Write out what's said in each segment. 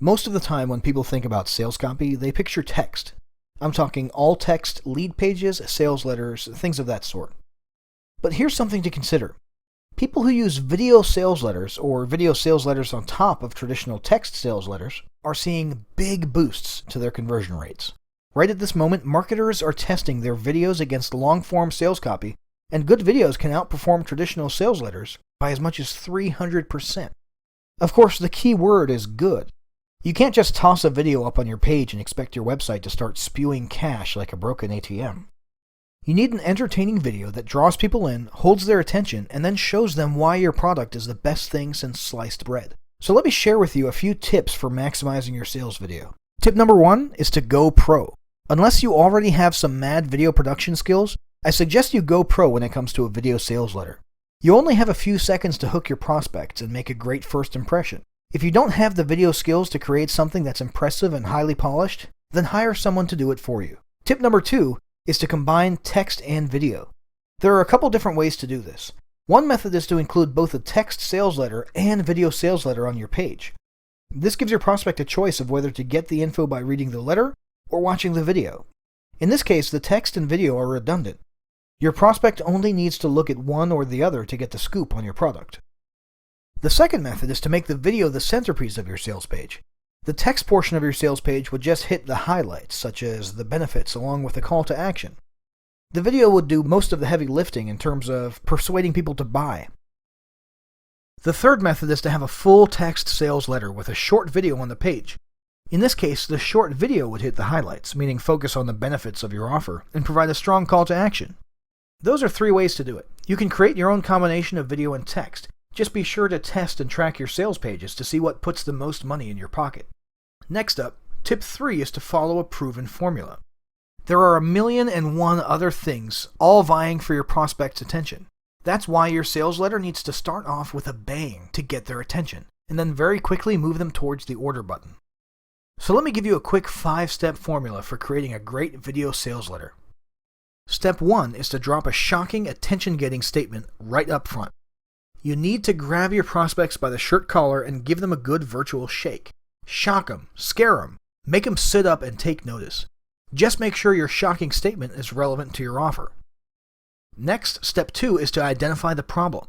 Most of the time when people think about sales copy, they picture text. I'm talking all text lead pages, sales letters, things of that sort. But here's something to consider. People who use video sales letters or video sales letters on top of traditional text sales letters are seeing big boosts to their conversion rates. Right at this moment, marketers are testing their videos against long-form sales copy, and good videos can outperform traditional sales letters by as much as 300%. Of course, the key word is good. You can't just toss a video up on your page and expect your website to start spewing cash like a broken ATM. You need an entertaining video that draws people in, holds their attention, and then shows them why your product is the best thing since sliced bread. So let me share with you a few tips for maximizing your sales video. Tip number 1 is to go pro. Unless you already have some mad video production skills, I suggest you go pro when it comes to a video sales letter. You only have a few seconds to hook your prospects and make a great first impression. If you don't have the video skills to create something that's impressive and highly polished, then hire someone to do it for you. Tip number 2 is to combine text and video. There are a couple different ways to do this. One method is to include both a text sales letter and video sales letter on your page. This gives your prospect a choice of whether to get the info by reading the letter or watching the video. In this case, the text and video are redundant. Your prospect only needs to look at one or the other to get the scoop on your product. The second method is to make the video the centerpiece of your sales page. The text portion of your sales page would just hit the highlights, such as the benefits along with a call to action. The video would do most of the heavy lifting in terms of persuading people to buy. The third method is to have a full text sales letter with a short video on the page. In this case, the short video would hit the highlights, meaning focus on the benefits of your offer and provide a strong call to action. Those are 3 ways to do it. You can create your own combination of video and text. Just be sure to test and track your sales pages to see what puts the most money in your pocket. Next up, tip 3 is to follow a proven formula. There are 1,000,001 other things, all vying for your prospect's attention. That's why your sales letter needs to start off with a bang to get their attention, and then very quickly move them towards the order button. So let me give you a quick 5-step formula for creating a great video sales letter. Step 1 is to drop a shocking, attention-getting statement right up front. You need to grab your prospects by the shirt collar and give them a good virtual shake. Shock them, scare them, make them sit up and take notice. Just make sure your shocking statement is relevant to your offer. Next, step 2 is to identify the problem.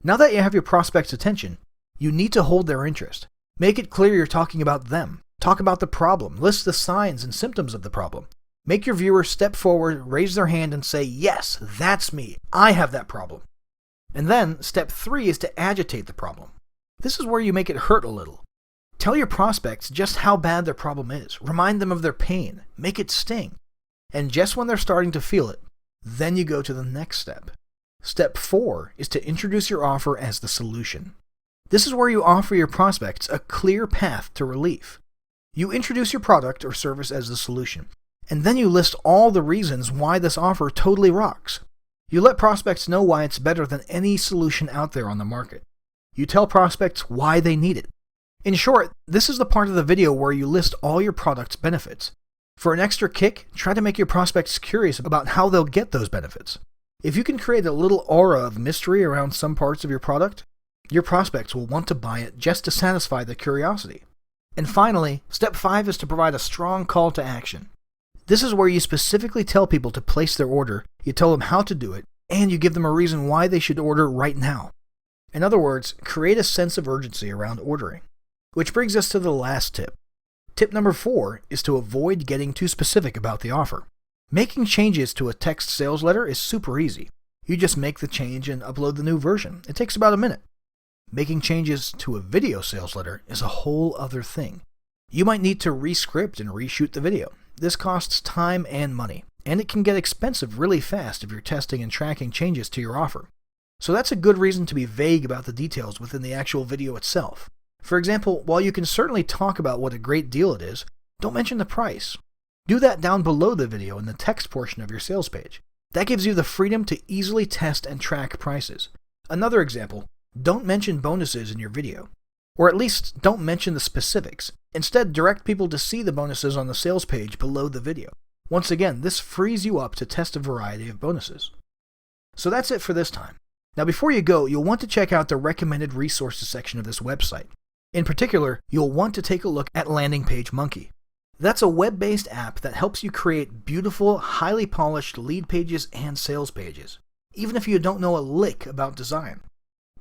Now that you have your prospect's attention, you need to hold their interest. Make it clear you're talking about them. Talk about the problem. List the signs and symptoms of the problem. Make your viewers step forward, raise their hand, and say, "Yes, that's me. I have that problem." And then, step 3 is to agitate the problem. This is where you make it hurt a little. Tell your prospects just how bad their problem is. Remind them of their pain. Make it sting. And just when they're starting to feel it, then you go to the next step. Step 4 is to introduce your offer as the solution. This is where you offer your prospects a clear path to relief. You introduce your product or service as the solution, and then you list all the reasons why this offer totally rocks. You let prospects know why it's better than any solution out there on the market. You tell prospects why they need it. In short, this is the part of the video where you list all your product's benefits. For an extra kick, try to make your prospects curious about how they'll get those benefits. If you can create a little aura of mystery around some parts of your product, your prospects will want to buy it just to satisfy the curiosity. And finally, step 5 is to provide a strong call to action. This is where you specifically tell people to place their order, you tell them how to do it, and you give them a reason why they should order right now. In other words, create a sense of urgency around ordering. Which brings us to the last tip. Tip number 4 is to avoid getting too specific about the offer. Making changes to a text sales letter is super easy. You just make the change and upload the new version. It takes about a minute. Making changes to a video sales letter is a whole other thing. You might need to re-script and reshoot the video. This costs time and money, and it can get expensive really fast if you're testing and tracking changes to your offer. So that's a good reason to be vague about the details within the actual video itself. For example, while you can certainly talk about what a great deal it is, don't mention the price. Do that down below the video in the text portion of your sales page. That gives you the freedom to easily test and track prices. Another example, don't mention bonuses in your video. Or at least don't mention the specifics. Instead, direct people to see the bonuses on the sales page below the video. Once again, this frees you up to test a variety of bonuses. So that's it for this time. Now before you go, you'll want to check out the recommended resources section of this website. In particular, you'll want to take a look at Landing Page Monkey. That's a web-based app that helps you create beautiful, highly polished lead pages and sales pages, even if you don't know a lick about design.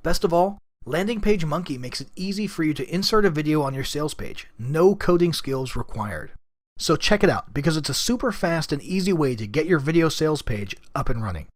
Best of all, Landing Page Monkey makes it easy for you to insert a video on your sales page, no coding skills required. So check it out because it's a super fast and easy way to get your video sales page up and running.